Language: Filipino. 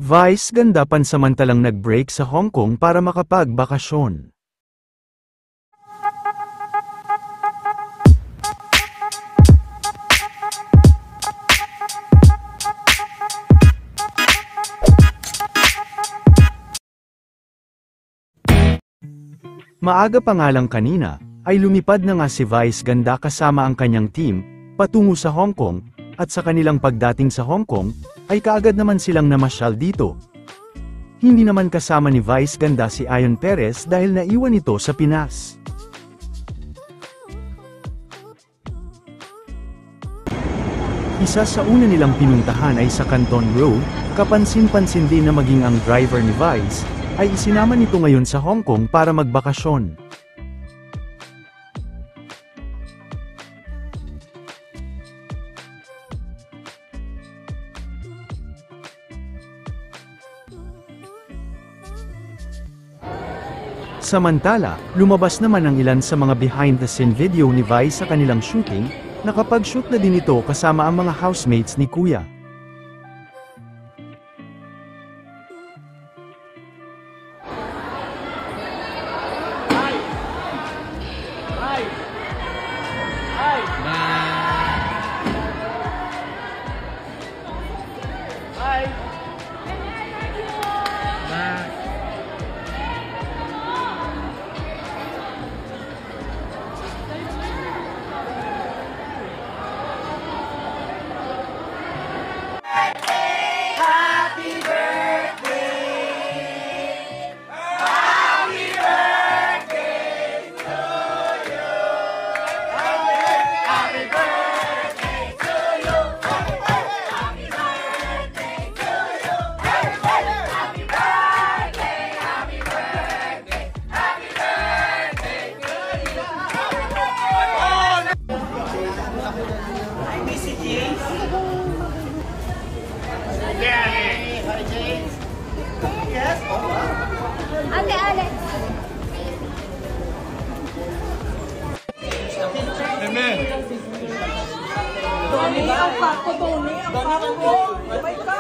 Vice ganda pansamantalang nag-break sa Hong Kong para makapagbakasyon. Maaga pa nga lang kanina, ay lumipad na nga si Vice ganda kasama ang kanyang team, patungo sa Hong Kong, at sa kanilang pagdating sa Hong Kong, ay kaagad naman silang namasyal dito. Hindi naman kasama ni Vice ganda si Ion Perez dahil naiwan ito sa Pinas. Isa sa una nilang pinuntahan ay sa Canton Road, kapansin-pansin din na maging ang driver ni Vice, ay isinama nito ngayon sa Hong Kong para magbakasyon. Samantala, lumabas naman ang ilan sa mga behind-the-scene video ni Vice sa kanilang shooting, nakapag-shoot na din ito kasama ang mga housemates ni Kuya. Ate Alex. Amen. Doni ang pako, Doni ang pako.